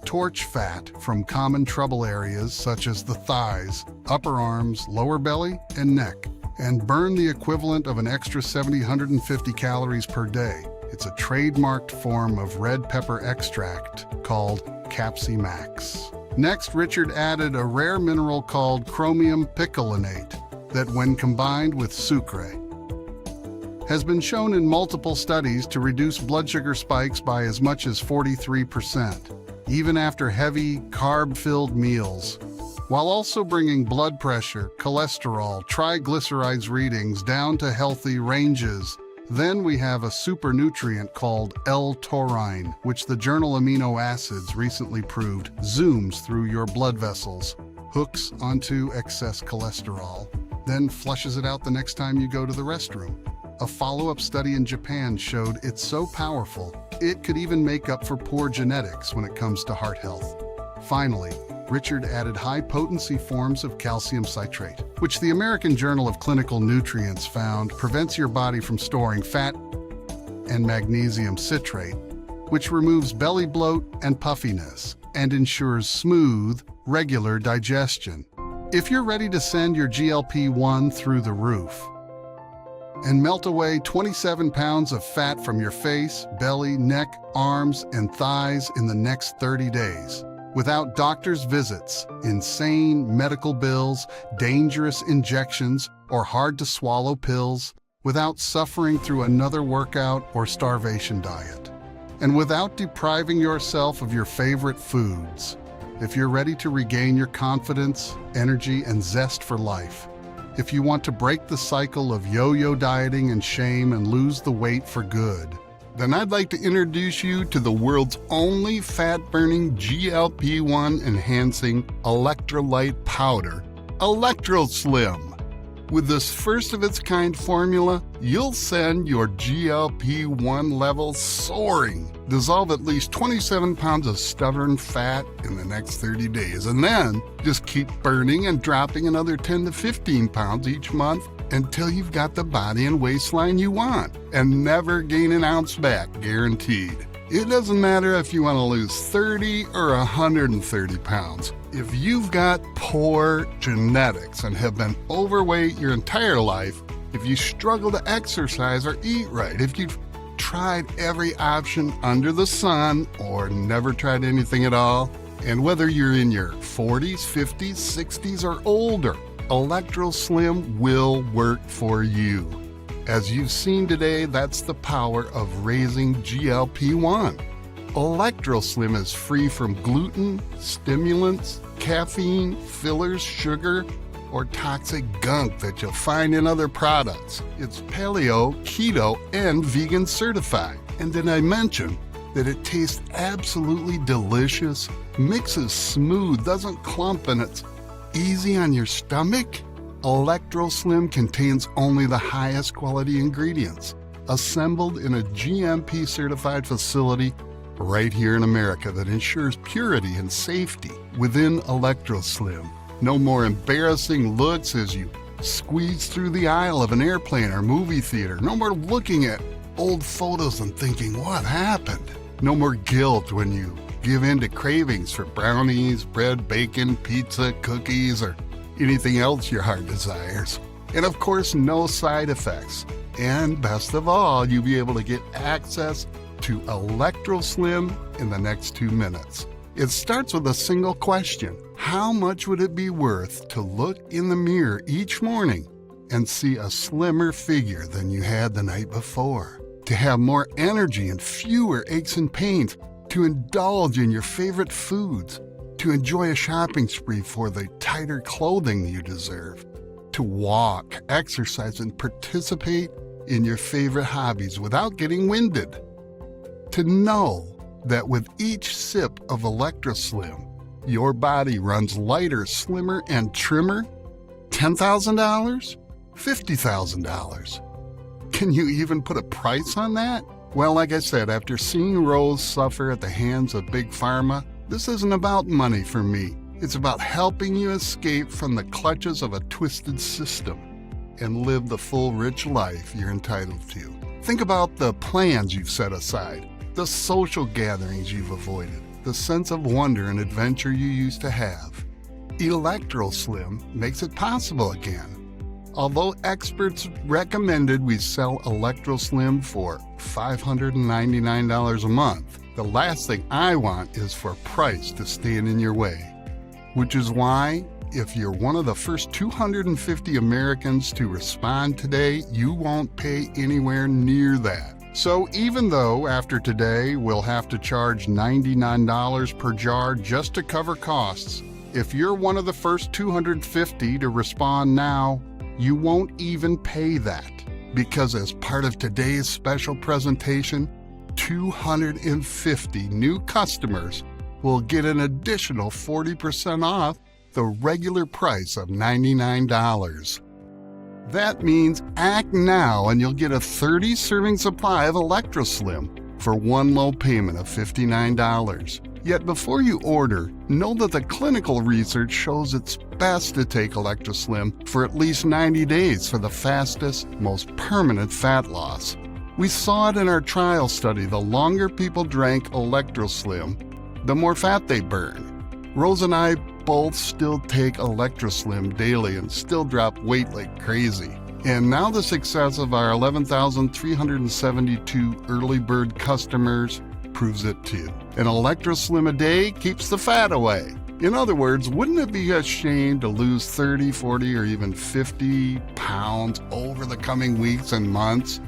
F: Torch fat from common trouble areas such as the thighs, upper arms, lower belly, and neck, and burn the equivalent of an extra 750 calories per day. It's a trademarked form of red pepper extract called Capsi Max. Next, Richard added a rare mineral called chromium picolinate that, when combined with sucre, has been shown in multiple studies to reduce blood sugar spikes by as much as 43%, even after heavy, carb-filled meals, while also bringing blood pressure, cholesterol, triglycerides readings down to healthy ranges. Then we have a super nutrient called L-taurine, which the journal Amino Acids recently proved zooms through your blood vessels, hooks onto excess cholesterol, then flushes it out the next time you go to the restroom. A follow-up study in Japan showed it's so powerful, it could even make up for poor genetics when it comes to heart health. Finally, Richard added high-potency forms of calcium citrate, which the American Journal of Clinical Nutrients found prevents your body from storing fat, and magnesium citrate, which removes belly bloat and puffiness and ensures smooth, regular digestion. If you're ready to send your GLP-1 through the roof and melt away 27 pounds of fat from your face, belly, neck, arms, and thighs in the next 30 days, without doctor's visits, insane medical bills, dangerous injections, or hard-to-swallow pills, without suffering through another workout or starvation diet, and without depriving yourself of your favorite foods. If you're ready to regain your confidence, energy, and zest for life, if you want to break the cycle of yo-yo dieting and shame and lose the weight for good, then I'd like to introduce you to the world's only fat-burning GLP-1 enhancing electrolyte powder, ElectroSlim. With this first-of-its-kind formula, you'll send your GLP-1 levels soaring, dissolve at least 27 pounds of stubborn fat in the next 30 days, and then just keep burning and dropping another 10 to 15 pounds each month until you've got the body and waistline you want, and never gain an ounce back, guaranteed. It doesn't matter if you want to lose 30 or 130 pounds. If you've got poor genetics and have been overweight your entire life, if you struggle to exercise or eat right, if you've tried every option under the sun or never tried anything at all, and whether you're in your 40s, 50s, 60s, or older, ElectroSlim will work for you. As you've seen today, that's the power of raising GLP-1. ElectroSlim is free from gluten, stimulants, caffeine, fillers, sugar, or toxic gunk that you'll find in other products. It's paleo, keto, and vegan certified. And did I mention that it tastes absolutely delicious, mixes smooth, doesn't clump, and it's easy on your stomach? ElectroSlim contains only the highest quality ingredients, assembled in a GMP certified facility right here in America that ensures purity and safety. Within ElectroSlim, no more embarrassing looks as you squeeze through the aisle of an airplane or movie theater. No more looking at old photos and thinking, what happened? No more guilt when you give in to cravings for brownies, bread, bacon, pizza, cookies, or anything else your heart desires. And of course, no side effects. And best of all, you'll be able to get access to ElectroSlim in the next 2 minutes. It starts with a single question. How much would it be worth to look in the mirror each morning and see a slimmer figure than you had the night before? To have more energy and fewer aches and pains, to indulge in your favorite foods, to enjoy a shopping spree for the tighter clothing you deserve, to walk, exercise, and participate in your favorite hobbies without getting winded, to know that with each sip of ElectroSlim, your body runs lighter, slimmer, and trimmer. $10,000? $50,000? Can you even put a price on that? Well, like I said, after seeing Rose suffer at the hands of Big Pharma, this isn't about money for me. It's about helping you escape from the clutches of a twisted system and live the full, rich life you're entitled to. Think about the plans you've set aside, the social gatherings you've avoided, the sense of wonder and adventure you used to have. ElectroSlim makes it possible again. Although experts recommended we sell ElectroSlim for $599 a month, the last thing I want is for price to stand in your way. Which is why, if you're one of the first 250 Americans to respond today, you won't pay anywhere near that. So even though after today we'll have to charge $99 per jar just to cover costs, if you're one of the first 250 to respond now, you won't even pay that. Because as part of today's special presentation, 250 new customers will get an additional 40% off the regular price of $99. That means act now and you'll get a 30-serving supply of ElectroSlim for one low payment of $59. Yet before you order, know that the clinical research shows it's best to take ElectroSlim for at least 90 days for the fastest, most permanent fat loss. We saw it in our trial study. The longer people drank ElectroSlim, the more fat they burned. Rose and I both still take ElectroSlim daily and still drop weight like crazy. And now the success of our 11,372 early bird customers proves it too. An ElectroSlim a day keeps the fat away. In other words, wouldn't it be a shame to lose 30, 40, or even 50 pounds over the coming weeks and months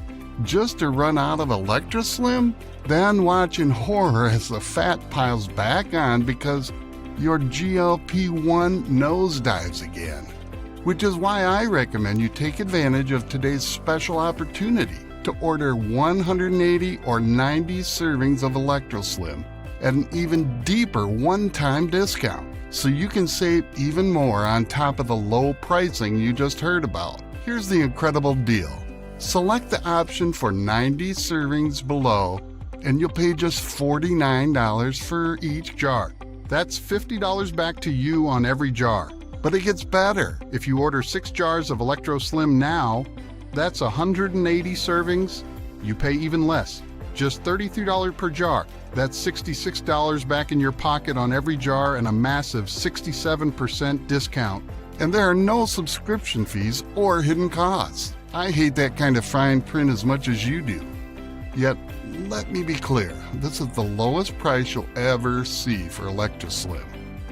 F: just to run out of ElectroSlim? Then watch in horror as the fat piles back on because your GLP-1 nosedives again. Which is why I recommend you take advantage of today's special opportunity to order 180 or 90 servings of ElectroSlim at an even deeper one-time discount, so you can save even more on top of the low pricing you just heard about. Here's the incredible deal. Select the option for 90 servings below, and you'll pay just $49 for each jar. That's $50 back to you on every jar. But it gets better. If you order 6 jars of ElectroSlim now, that's 180 servings. You pay even less, just $33 per jar. That's $66 back in your pocket on every jar and a massive 67% discount. And there are no subscription fees or hidden costs. I hate that kind of fine print as much as you do. Yet, let me be clear, this is the lowest price you'll ever see for ElectroSlim.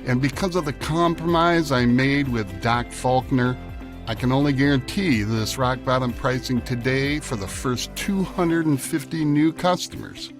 F: And because of the compromise I made with Doc Faulkner, I can only guarantee this rock bottom pricing today for the first 250 new customers.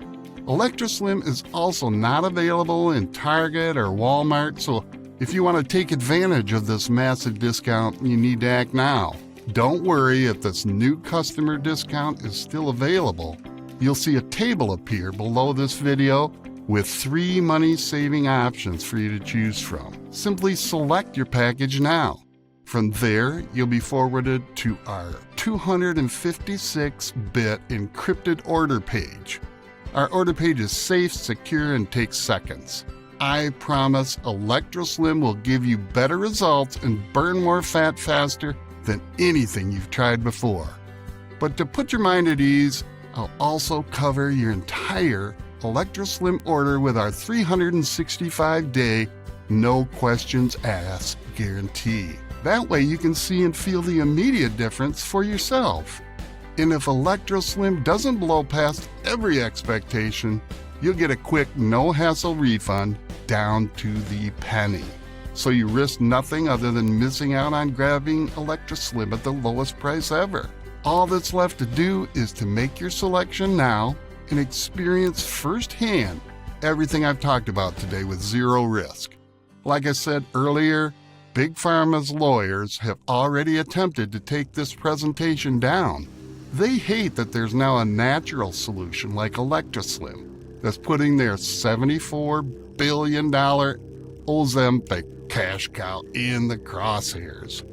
F: ElectroSlim is also not available in Target or Walmart, so if you want to take advantage of this massive discount, you need to act now. Don't worry if this new customer discount is still available. You'll see a table appear below this video with 3 money-saving options for you to choose from. Simply select your package now. From there, you'll be forwarded to our 256-bit encrypted order page. Our order page is safe, secure, and takes seconds. I promise ElectroSlim will give you better results and burn more fat faster than anything you've tried before. But to put your mind at ease, I'll also cover your entire ElectroSlim order with our 365-day, no questions asked guarantee. That way you can see and feel the immediate difference for yourself. And if ElectroSlim doesn't blow past every expectation, you'll get a quick, no-hassle refund down to the penny. So you risk nothing other than missing out on grabbing ElectroSlim at the lowest price ever. All that's left to do is to make your selection now and experience firsthand everything I've talked about today with zero risk. Like I said earlier, Big Pharma's lawyers have already attempted to take this presentation down. They hate that there's now a natural solution like ElectroSlim that's putting their $74 billion Ozempic cash cow in the crosshairs.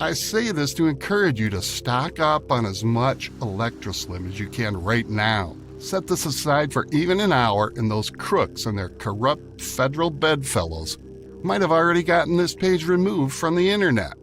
F: I say this to encourage you to stock up on as much ElectroSlim as you can right now. Set this aside for even an hour, and those crooks and their corrupt federal bedfellows might have already gotten this page removed from the internet.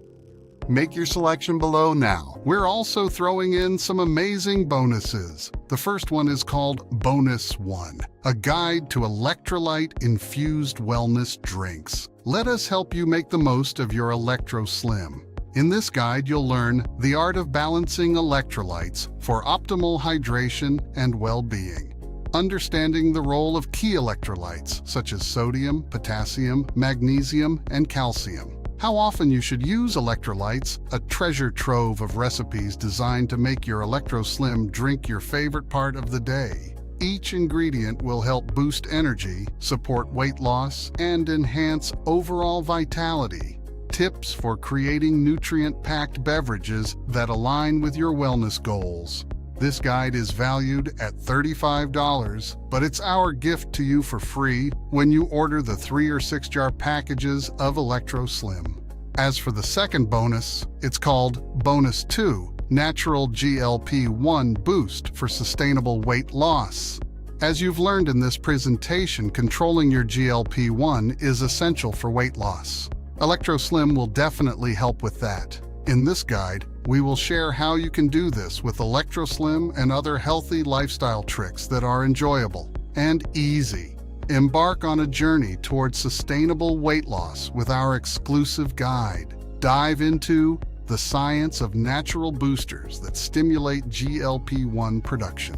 F: Make your selection below now. We're also throwing in some amazing bonuses. The first one is called Bonus 1, a guide to electrolyte-infused wellness drinks. Let us help you make the most of your Electro Slim. In this guide, you'll learn the art of balancing electrolytes for optimal hydration and well-being. Understanding the role of key electrolytes such as sodium, potassium, magnesium, and calcium. How often you should use electrolytes, a treasure trove of recipes designed to make your Electro Slim drink your favorite part of the day. Each ingredient will help boost energy, support weight loss, and enhance overall vitality. Tips for creating nutrient-packed beverages that align with your wellness goals. This guide is valued at $35, but it's our gift to you for free when you order the 3 or 6 jar packages of Electro Slim. As for the second bonus, it's called Bonus 2, Natural GLP-1 Boost for Sustainable Weight Loss. As you've learned in this presentation, controlling your GLP-1 is essential for weight loss. Electro Slim will definitely help with that. In this guide, we will share how you can do this with Electro Slim and other healthy lifestyle tricks that are enjoyable and easy. Embark on a journey towards sustainable weight loss with our exclusive guide. Dive into the science of natural boosters that stimulate GLP-1 production,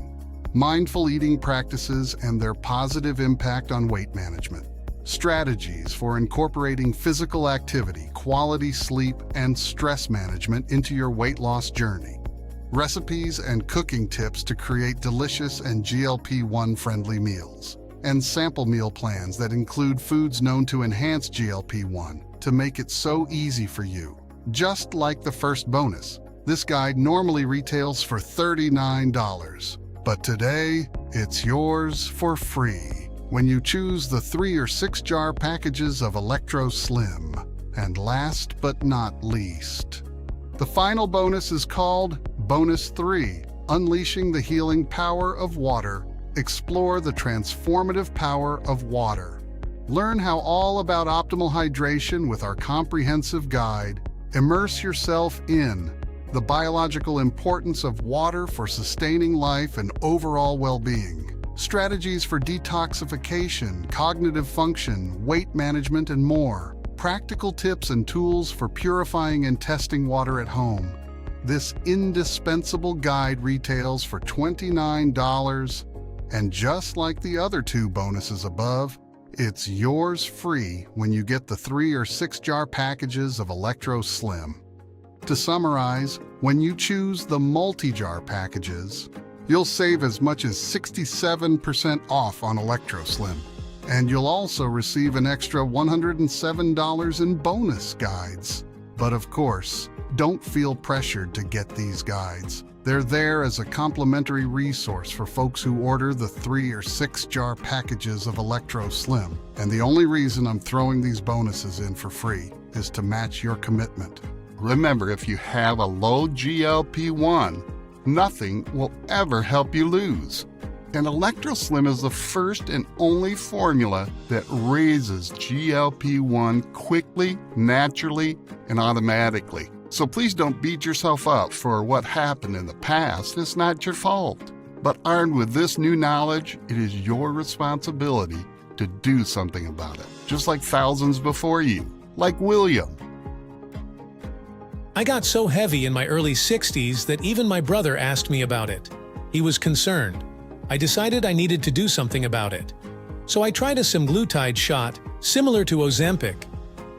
F: mindful eating practices and their positive impact on weight management, strategies for incorporating physical activity, quality sleep, and stress management into your weight loss journey, recipes and cooking tips to create delicious and GLP-1 friendly meals, and sample meal plans that include foods known to enhance GLP-1 to make it so easy for you. Just like the first bonus, this guide normally retails for $39, but today it's yours for free when you choose the 3 or 6 jar packages of Electro Slim. And last but not least, the final bonus is called Bonus 3, Unleashing the Healing Power of Water. Explore the transformative power of water. Learn how all about optimal hydration with our comprehensive guide. Immerse yourself in the biological importance of water for sustaining life and overall well-being. Strategies for detoxification, cognitive function, weight management, and more. Practical tips and tools for purifying and testing water at home. This indispensable guide retails for $29, and just like the other 2 bonuses above, it's yours free when you get the 3 or 6 jar packages of Electro Slim. To summarize, when you choose the multi-jar packages, you'll save as much as 67% off on Electro Slim. And you'll also receive an extra $107 in bonus guides. But of course, don't feel pressured to get these guides. They're there as a complimentary resource for folks who order the 3 or 6 jar packages of Electro Slim. And the only reason I'm throwing these bonuses in for free is to match your commitment. Remember, if you have a low GLP-1, nothing will ever help you lose. And Electro Slim is the first and only formula that raises GLP-1 quickly, naturally, and automatically. So please don't beat yourself up for what happened in the past. It's not your fault. But armed with this new knowledge, it is your responsibility to do something about it, just like thousands before you, like William.
B: I got so heavy in my early 60s that even my brother asked me about it. He was concerned. I decided I needed to do something about it. So I tried a semaglutide shot similar to Ozempic.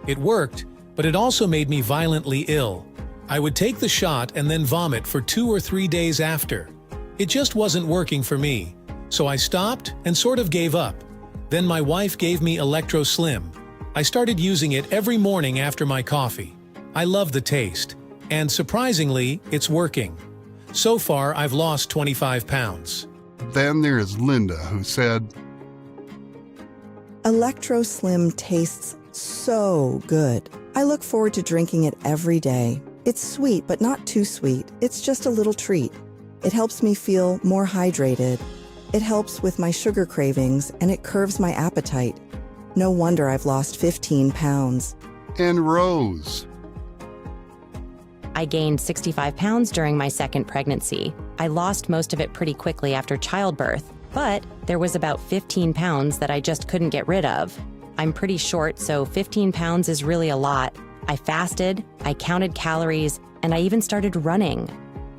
B: It worked, but it also made me violently ill. I would take the shot and then vomit for 2 or 3 days after. It just wasn't working for me. So I stopped and sort of gave up. Then my wife gave me Electro Slim. I started using it every morning after my coffee. I love the taste, and surprisingly, it's working. So far, I've lost 25 pounds.
F: Then there is Linda, who said,
J: Electro Slim tastes so good. I look forward to drinking it every day. It's sweet, but not too sweet. It's just a little treat. It helps me feel more hydrated. It helps with my sugar cravings, and it curbs my appetite. No wonder I've lost 15 pounds.
F: And Rose.
K: I gained 65 pounds during my second pregnancy. I lost most of it pretty quickly after childbirth, but there was about 15 pounds that I just couldn't get rid of. I'm pretty short, so 15 pounds is really a lot. I fasted, I counted calories, and I even started running.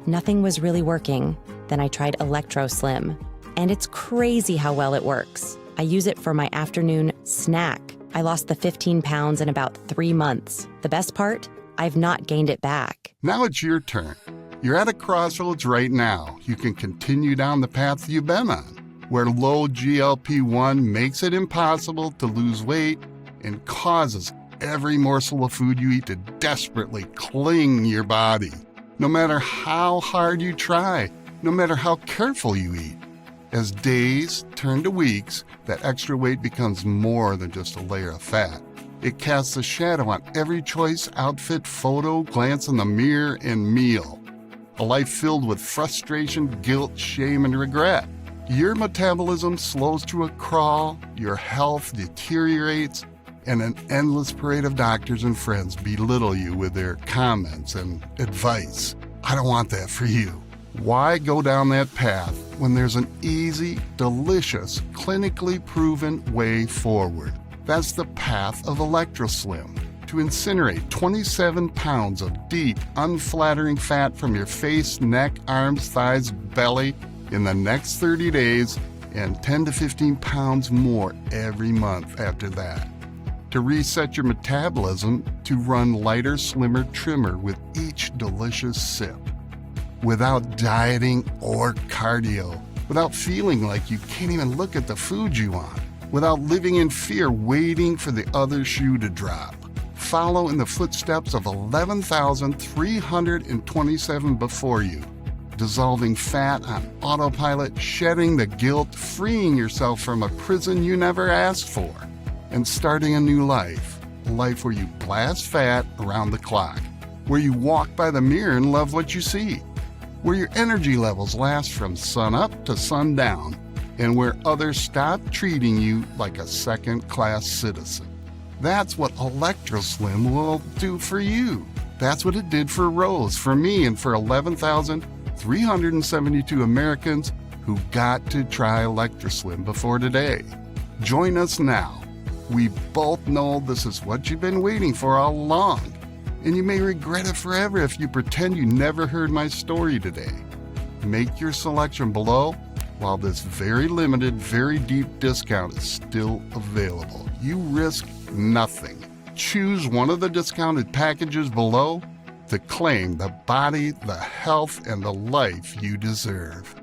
K: Nothing was really working. Then I tried Electro Slim, and it's crazy how well it works. I use it for my afternoon snack. I lost the 15 pounds in about 3 months. The best part? I've not gained it back.
F: Now it's your turn. You're at a crossroads right now. You can continue down the path you've been on, where low GLP-1 makes it impossible to lose weight and causes every morsel of food you eat to desperately cling your body. No matter how hard you try, no matter how careful you eat. As days turn to weeks, that extra weight becomes more than just a layer of fat. It casts a shadow on every choice, outfit, photo, glance in the mirror, and meal. A life filled with frustration, guilt, shame, and regret. Your metabolism slows to a crawl, your health deteriorates, and an endless parade of doctors and friends belittle you with their comments and advice. I don't want that for you. Why go down that path when there's an easy, delicious, clinically proven way forward? That's the path of ElectroSlim. To incinerate 27 pounds of deep, unflattering fat from your face, neck, arms, thighs, belly in the next 30 days, and 10 to 15 pounds more every month after that. To reset your metabolism to run lighter, slimmer, trimmer with each delicious sip. Without dieting or cardio, without feeling like you can't even look at the food you want, without living in fear waiting for the other shoe to drop. Follow in the footsteps of 11,327 before you, dissolving fat on autopilot, shedding the guilt, freeing yourself from a prison you never asked for, and starting a new life, a life where you blast fat around the clock, where you walk by the mirror and love what you see, where your energy levels last from sun up to sundown, and where others stop treating you like a second-class citizen. That's what ElectroSlim will do for you. That's what it did for Rose, for me, and for 11,372 Americans who got to try ElectroSlim before today. Join us now. We both know this is what you've been waiting for all along, and you may regret it forever if you pretend you never heard my story today. Make your selection below while this very limited, very deep discount is still available. You risk nothing. Choose one of the discounted packages below to claim the body, the health, and the life you deserve.